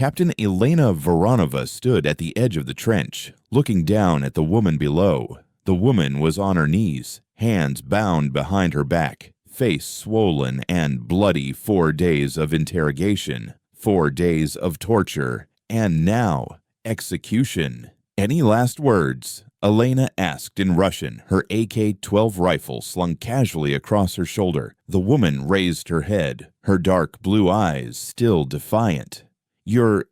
Captain Elena Voronova stood at the edge of the trench, looking down at the woman below. The woman was on her knees, hands bound behind her back, face swollen and bloody. 4 days of interrogation, 4 days of torture, and now execution. Any last words? Elena asked in Russian, her AK-12 rifle slung casually across her shoulder. The woman raised her head, her dark blue eyes still defiant. "You're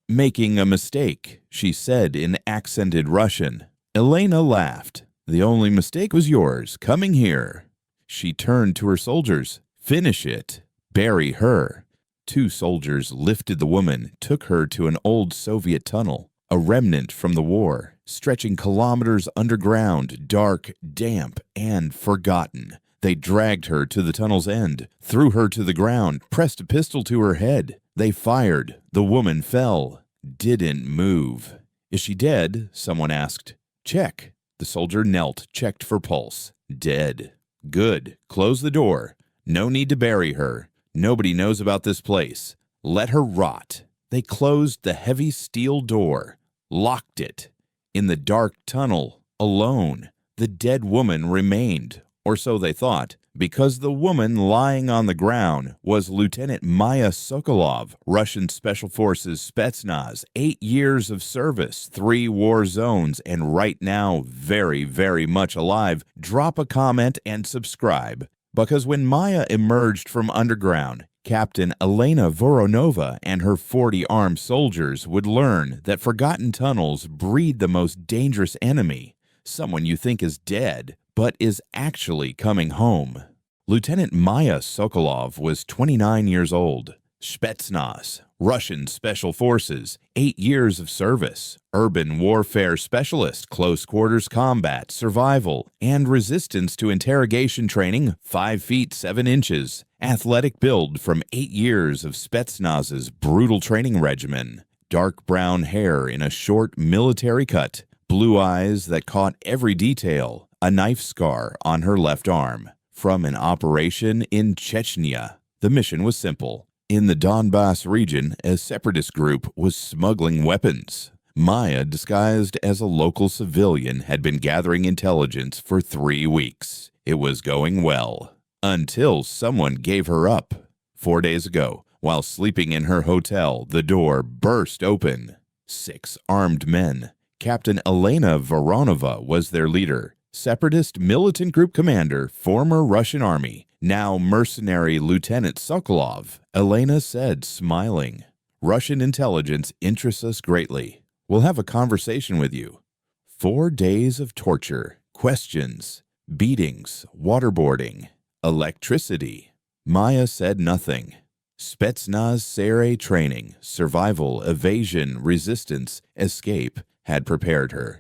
making a mistake," she said in accented Russian. Elena laughed. "The only mistake was yours, coming here." She turned to her soldiers. "Finish it. Bury her." 2 soldiers lifted the woman, took her to an old Soviet tunnel, a remnant from the war, stretching kilometers underground, dark, damp, and forgotten. They dragged her to the tunnel's end, threw her to the ground, pressed a pistol to her head. They fired. The woman fell. Didn't move. "Is she dead?" someone asked. "Check." The soldier knelt, checked for pulse. Dead. "Good. Close the door. No need to bury her. Nobody knows about this place. Let her rot." They closed the heavy steel door, locked it. In the dark tunnel, alone, the dead woman remained, or so they thought, because the woman lying on the ground was Lieutenant Maya Sokolov, Russian Special Forces Spetsnaz, 8 years of service, 3 war zones, and right now very, very much alive. Drop a comment and subscribe, because when Maya emerged from underground, Captain Elena Voronova and her 40 armed soldiers would learn that forgotten tunnels breed the most dangerous enemy, someone you think is dead, but is actually coming home. Lieutenant Maya Sokolov was 29 years old. Spetsnaz, Russian Special Forces, 8 years of service, urban warfare specialist, close quarters combat, survival, and resistance to interrogation training, 5 feet 7 inches, athletic build from 8 years of Spetsnaz's brutal training regimen, dark brown hair in a short military cut, blue eyes that caught every detail, a knife scar on her left arm. From an operation in Chechnya. The mission was simple. In the Donbass region, a separatist group was smuggling weapons. Maya, disguised as a local civilian, had been gathering intelligence for 3 weeks. It was going well. Until someone gave her up. 4 days ago, while sleeping in her hotel, the door burst open. 6 armed men. Captain Elena Voronova was their leader. Separatist militant group commander, former Russian army, now mercenary Lieutenant Sokolov. Elena said, smiling, "Russian intelligence interests us greatly. We'll have a conversation with you." 4 days of torture, questions, beatings, waterboarding, electricity. Maya said nothing. Spetsnaz Sere training, survival, evasion, resistance, escape had prepared her.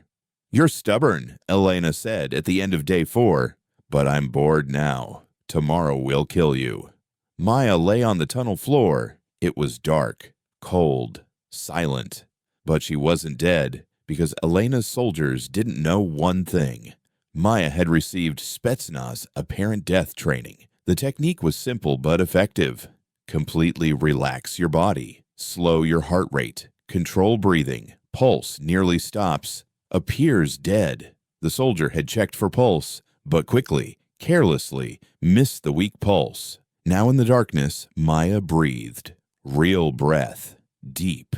"You're stubborn," Elena said at the end of day 4, "but I'm bored now. Tomorrow we'll kill you." Maya lay on the tunnel floor. It was dark, cold, silent. But she wasn't dead, because Elena's soldiers didn't know one thing. Maya had received Spetsnaz apparent death training. The technique was simple but effective. Completely relax your body, slow your heart rate, control breathing, pulse nearly stops, appears dead. The soldier had checked for pulse, but quickly, carelessly, missed the weak pulse. Now in the darkness, Maya breathed. Real breath. Deep.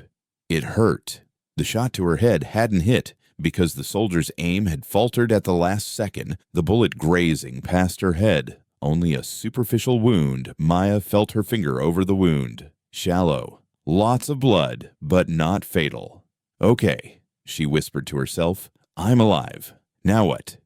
It hurt. The shot to her head hadn't hit because the soldier's aim had faltered at the last second, the bullet grazing past her head. Only a superficial wound. Maya felt her finger over the wound. Shallow. Lots of blood, but not fatal. "Okay," she whispered to herself. "I'm alive. Now what?"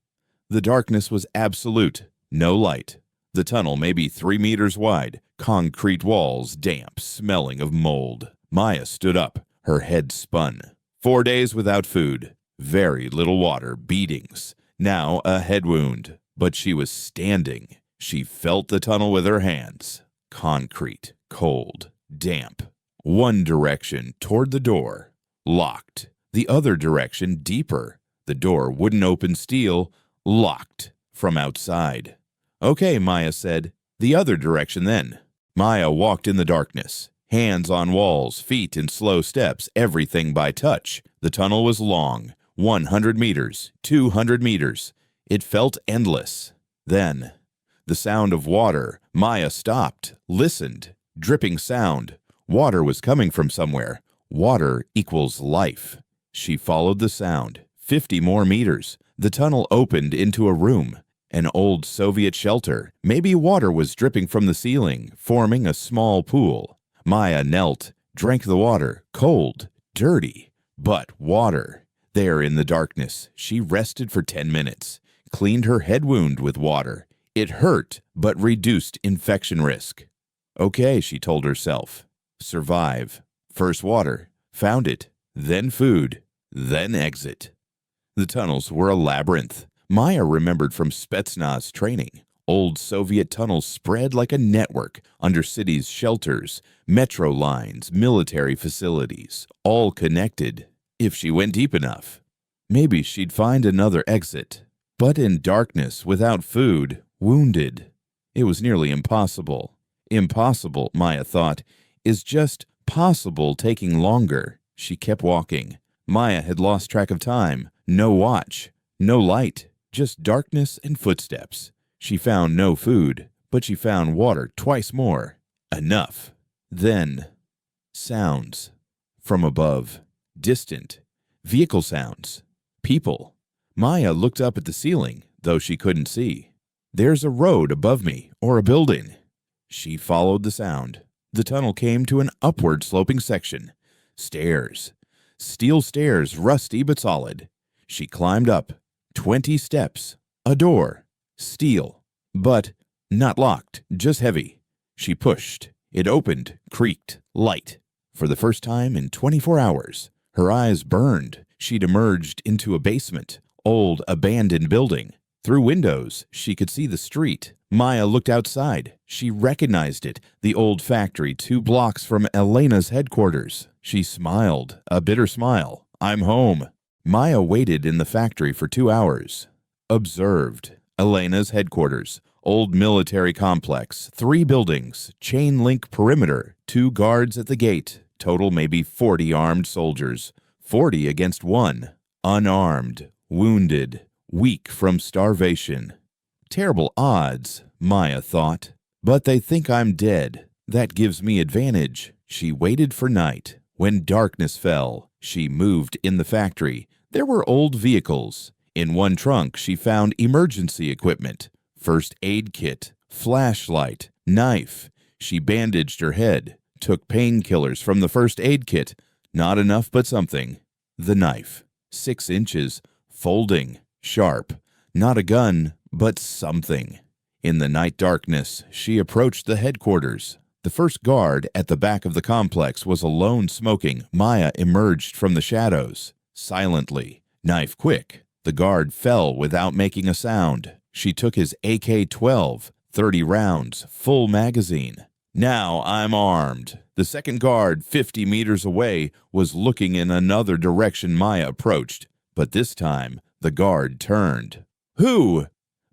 The darkness was absolute. No light. The tunnel maybe 3 meters wide. Concrete walls, damp, smelling of mold. Maya stood up. Her head spun. 4 days without food. Very little water. Beatings. Now a head wound. But she was standing. She felt the tunnel with her hands. Concrete. Cold. Damp. One direction toward the door. Locked. The other direction deeper. The door wouldn't open steel. Locked. From outside. "Okay," Maya said. "The other direction then." Maya walked in the darkness. Hands on walls, feet in slow steps, everything by touch. The tunnel was long, 100 meters, 200 meters. It felt endless. Then, the sound of water. Maya stopped, listened. Dripping sound. Water was coming from somewhere. Water equals life. She followed the sound. 50 more meters. The tunnel opened into a room. An old Soviet shelter. Maybe water was dripping from the ceiling, forming a small pool. Maya knelt, drank the water. Cold, dirty, but water. There in the darkness, she rested for 10 minutes. Cleaned her head wound with water. It hurt, but reduced infection risk. Okay, she told herself. Survive. First water. Found it. Then food. Then exit. The tunnels were a labyrinth. Maya remembered from Spetsnaz training. Old Soviet tunnels spread like a network under cities' shelters, metro lines, military facilities, all connected. If she went deep enough, maybe she'd find another exit. But in darkness, without food, wounded, it was nearly impossible. Impossible, Maya thought, is just possible taking longer. She kept walking. Maya had lost track of time. No watch, no light, just darkness and footsteps. She found no food, but she found water twice more. Enough. Then, sounds. From above. Distant. Vehicle sounds. People. Maya looked up at the ceiling, though she couldn't see. There's a road above me, or a building. She followed the sound. The tunnel came to an upward sloping section. Stairs. Steel stairs, rusty but solid. She climbed up. 20 steps. A door. Steel. But not locked, just heavy. She pushed. It opened, creaked, light. For the first time in 24 hours, her eyes burned. She'd emerged into a basement. Old, abandoned building. Through windows, she could see the street. Maya looked outside. She recognized it, the old factory 2 blocks from Elena's headquarters. She smiled, a bitter smile. I'm home. Maya waited in the factory for 2 hours. Observed. Elena's headquarters. Old military complex. 3 buildings. Chain link perimeter. 2 guards at the gate. Total maybe 40 armed soldiers. 40 against 1. Unarmed. Wounded. Weak from starvation. Terrible odds, Maya thought. But they think I'm dead. That gives me advantage. She waited for night. When darkness fell, she moved in the factory. There were old vehicles. In one trunk, she found emergency equipment. First aid kit, flashlight, knife. She bandaged her head, took painkillers from the first aid kit. Not enough, but something. The knife. 6 inches. Folding. Sharp. Not a gun, but something. In the night darkness, she approached the headquarters. The first guard at the back of the complex was alone smoking. Maya emerged from the shadows. Silently. Knife quick. The guard fell without making a sound. She took his AK-12, 30 rounds, full magazine. Now I'm armed. The second guard, 50 meters away, was looking in another direction Maya approached. But this time, the guard turned. Who?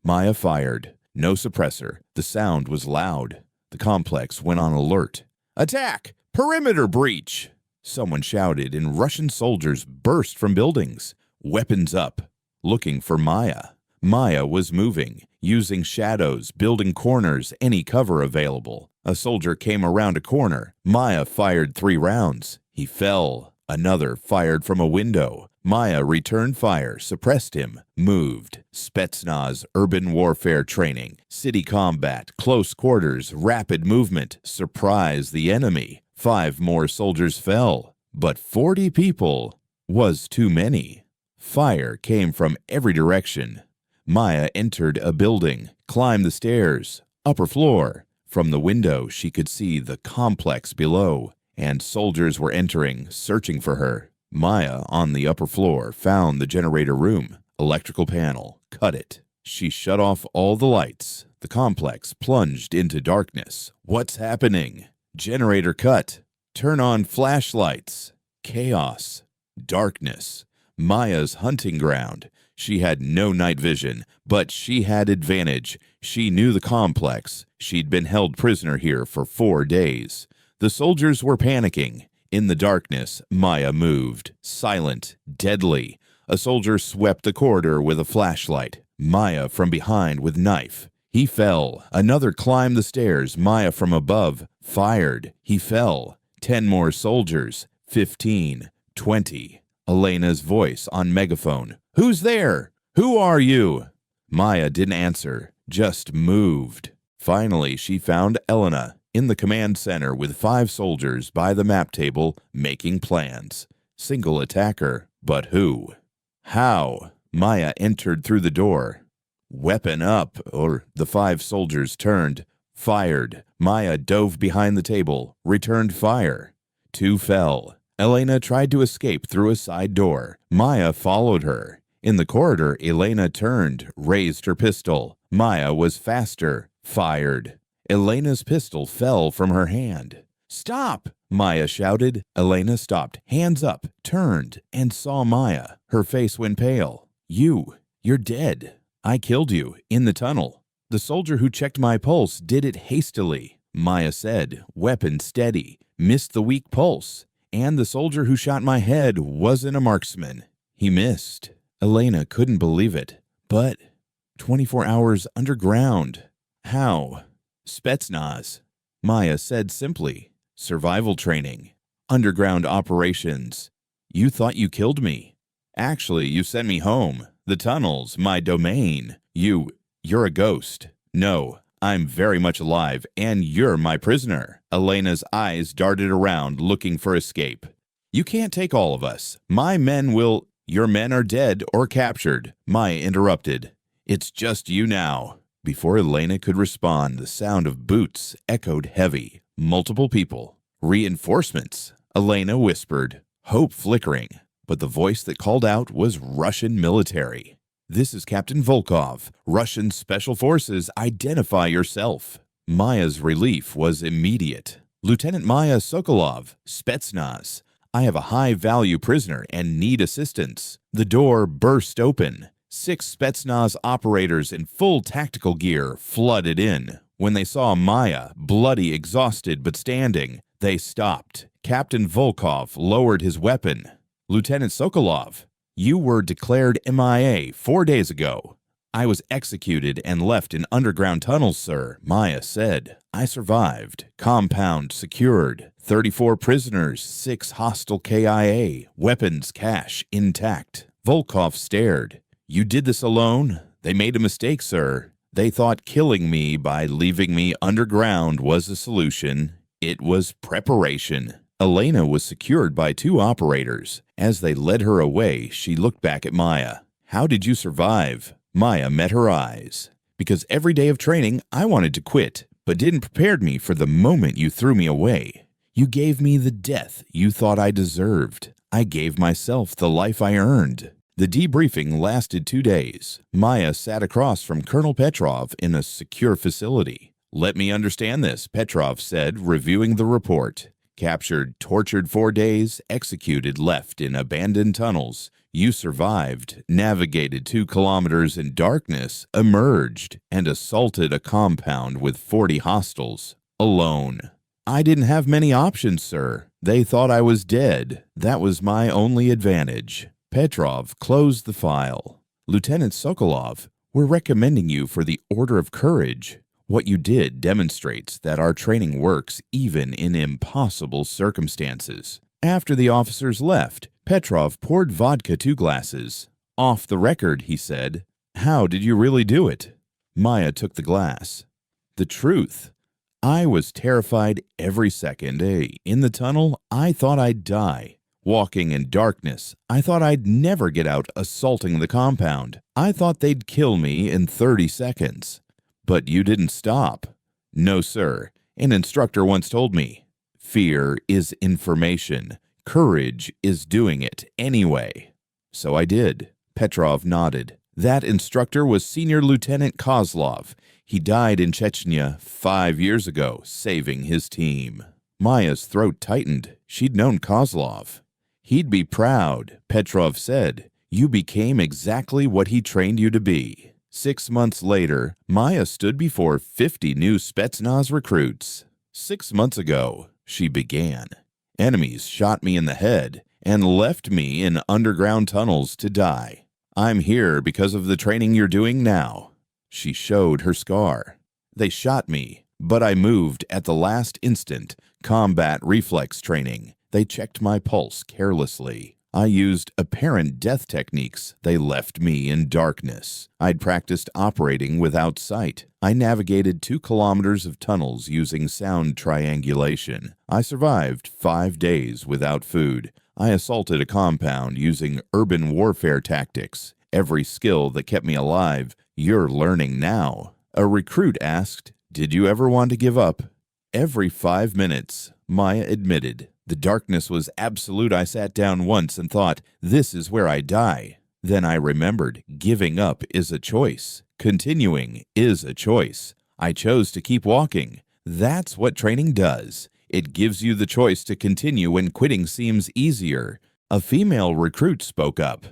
Maya fired. No suppressor. The sound was loud. The complex went on alert. Attack! Perimeter breach! Someone shouted, and Russian soldiers burst from buildings, weapons up, looking for Maya. Maya was moving, using shadows, building corners, any cover available. A soldier came around a corner. Maya fired 3 rounds. He fell. Another fired from a window. Maya returned fire, suppressed him, moved. Spetsnaz, urban warfare training, city combat, close quarters, rapid movement, surprise the enemy. 5 more soldiers fell, but 40 people was too many. Fire came from every direction. Maya entered a building, climbed the stairs, upper floor. From the window, she could see the complex below, and soldiers were entering, searching for her. Maya, on the upper floor, found the generator room, electrical panel, cut it. She shut off all the lights. The complex plunged into darkness. What's happening? Generator cut. Turn on flashlights. Chaos. Darkness. Maya's hunting ground. She had no night vision, but she had advantage. She knew the complex. She'd been held prisoner here for 4 days. The soldiers were panicking. In the darkness, Maya moved, silent, deadly. A soldier swept the corridor with a flashlight. Maya from behind with knife. He fell. Another climbed the stairs. Maya from above fired. He fell. 10 more soldiers. 15. 20. Elena's voice on megaphone. "Who's there? Who are you?" Maya didn't answer, just moved. Finally, she found Elena in the command center with 5 soldiers by the map table making plans. Single attacker, but who? How? Maya entered through the door. Weapon up, or the 5 soldiers turned, fired. Maya dove behind the table, returned fire. 2 fell. Elena tried to escape through a side door. Maya followed her. In the corridor, Elena turned, raised her pistol. Maya was faster, fired. Elena's pistol fell from her hand. "Stop!" Maya shouted. Elena stopped, hands up, turned, and saw Maya. Her face went pale. You're dead. I killed you, in the tunnel. The soldier who checked my pulse did it hastily," Maya said, weapon steady, missed the weak pulse. "And the soldier who shot my head wasn't a marksman. He missed." Elena couldn't believe it. "But 24 hours underground. How?" "Spetsnaz," Maya said simply. "Survival training. Underground operations. You thought you killed me. Actually, you sent me home. The tunnels, my domain. You're a ghost. No, I'm very much alive, and you're my prisoner." Elena's eyes darted around, looking for escape. "You can't take all of us. My men will—" "Your men are dead or captured," Maya interrupted. "It's just you now." Before Elena could respond, the sound of boots echoed heavy. Multiple people. "Reinforcements," Elena whispered, hope flickering. But the voice that called out was Russian military. "This is Captain Volkov, Russian Special Forces. Identify yourself." Maya's relief was immediate. "Lieutenant Maya Sokolov, Spetsnaz. I have a high-value prisoner and need assistance." The door burst open. 6 Spetsnaz operators in full tactical gear flooded in. When they saw Maya, bloody, exhausted, but standing, they stopped. Captain Volkov lowered his weapon. "Lieutenant Sokolov, you were declared MIA 4 days ago." "I was executed and left in underground tunnels, sir," Maya said. "I survived. Compound secured. 34 prisoners, 6 hostile KIA. Weapons, cache, intact." Volkov stared. "You did this alone?" "They made a mistake, sir. They thought killing me by leaving me underground was a solution. It was preparation." Elena was secured by 2 operators. As they led her away, she looked back at Maya. "How did you survive?" Maya met her eyes. "Because every day of training, I wanted to quit, but didn't prepare me for the moment you threw me away. You gave me the death you thought I deserved. I gave myself the life I earned." The debriefing lasted 2 days. Maya sat across from Colonel Petrov in a secure facility. "Let me understand this," Petrov said, reviewing the report. "Captured, tortured 4 days, executed, left in abandoned tunnels. You survived, navigated 2 kilometers in darkness, emerged, and assaulted a compound with 40 hostiles. Alone." "I didn't have many options, sir. They thought I was dead. That was my only advantage." Petrov closed the file. "Lieutenant Sokolov, we're recommending you for the Order of Courage. What you did demonstrates that our training works even in impossible circumstances." After the officers left, Petrov poured vodka 2 glasses. "Off the record," he said. "How did you really do it?" Maya took the glass. "The truth. I was terrified every second. In the tunnel, I thought I'd die. Walking in darkness, I thought I'd never get out assaulting the compound. I thought they'd kill me in 30 seconds. But you didn't stop." "No, sir. An instructor once told me, fear is information. Courage is doing it anyway." "So I did." Petrov nodded. "That instructor was Senior Lieutenant Kozlov. He died in Chechnya 5 years ago, saving his team." Maya's throat tightened. She'd known Kozlov. "He'd be proud," Petrov said. "You became exactly what he trained you to be." 6 months later, Maya stood before 50 new Spetsnaz recruits. 6 months ago, she began. Enemies shot me in the head and left me in underground tunnels to die. I'm here because of the training you're doing now. She showed her scar. They shot me, but I moved at the last instant. Combat reflex training. They checked my pulse carelessly. I used apparent death techniques. They left me in darkness. I'd practiced operating without sight. I navigated 2 kilometers of tunnels using sound triangulation. I survived 5 days without food. I assaulted a compound using urban warfare tactics. Every skill that kept me alive, you're learning now. A recruit asked, "Did you ever want to give up?" Every 5 minutes, Maya admitted. The darkness was absolute. I sat down once and thought, this is where I die. Then I remembered, giving up is a choice. Continuing is a choice. I chose to keep walking. That's what training does. It gives you the choice to continue when quitting seems easier. A female recruit spoke up.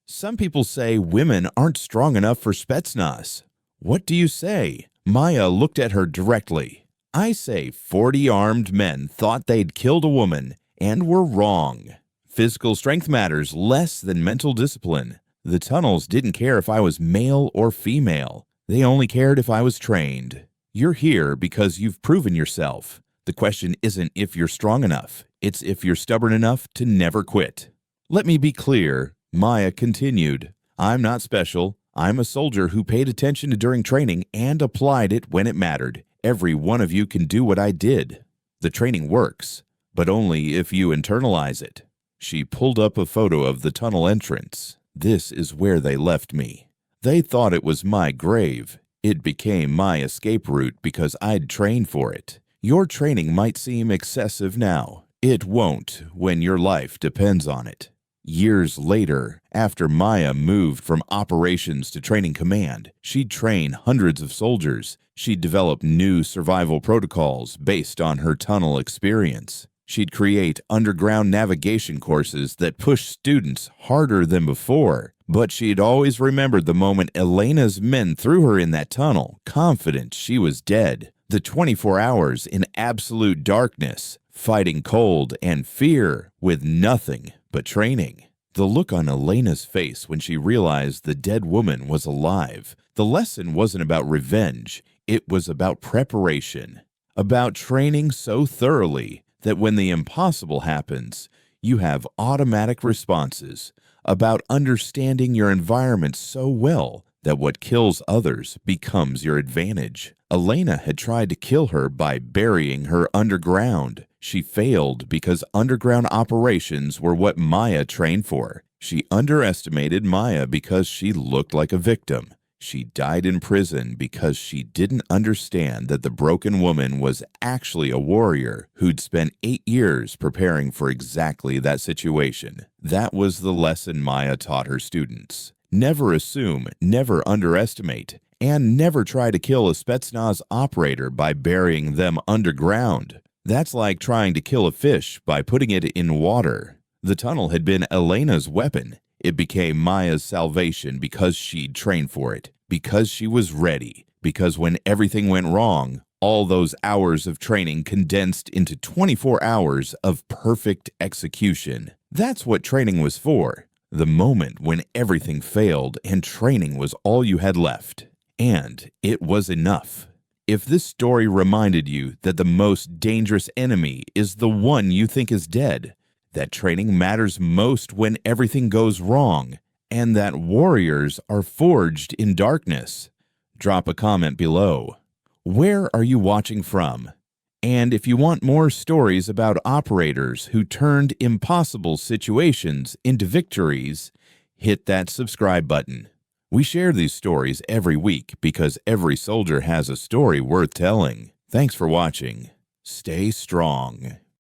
Some people say women aren't strong enough for Spetsnaz. What do you say? Maya looked at her directly. I say 40 armed men thought they'd killed a woman and were wrong. Physical strength matters less than mental discipline. The tunnels didn't care if I was male or female. They only cared if I was trained. You're here because you've proven yourself. The question isn't if you're strong enough. It's if you're stubborn enough to never quit. Let me be clear, Maya continued. I'm not special. I'm a soldier who paid attention during training and applied it when it mattered. Every one of you can do what I did. The training works, but only if you internalize it. She pulled up a photo of the tunnel entrance. This is where they left me. They thought it was my grave. It became my escape route because I'd trained for it. Your training might seem excessive now. It won't when your life depends on it. Years later, after Maya moved from operations to training command, she'd train hundreds of soldiers. She'd develop new survival protocols based on her tunnel experience. She'd create underground navigation courses that pushed students harder than before. But she'd always remembered the moment Elena's men threw her in that tunnel, confident she was dead. The 24 hours in absolute darkness, fighting cold and fear with nothing but training. The look on Elena's face when she realized the dead woman was alive. The lesson wasn't about revenge. It was about preparation, about training so thoroughly that when the impossible happens, you have automatic responses, about understanding your environment so well that what kills others becomes your advantage. Elena had tried to kill her by burying her underground. She failed because underground operations were what Maya trained for. She underestimated Maya because she looked like a victim. She died in prison because she didn't understand that the broken woman was actually a warrior who'd spent 8 years preparing for exactly that situation. That was the lesson Maya taught her students. Never assume, never underestimate, and never try to kill a Spetsnaz operator by burying them underground. That's like trying to kill a fish by putting it in water. The tunnel had been Elena's weapon. It became Maya's salvation because she'd trained for it, because she was ready, because when everything went wrong, all those hours of training condensed into 24 hours of perfect execution. That's what training was for. The moment when everything failed and training was all you had left. And it was enough. If this story reminded you that the most dangerous enemy is the one you think is dead, that training matters most when everything goes wrong, and that warriors are forged in darkness, drop a comment below. Where are you watching from? And if you want more stories about operators who turned impossible situations into victories, hit that subscribe button. We share these stories every week because every soldier has a story worth telling. Thanks for watching. Stay strong.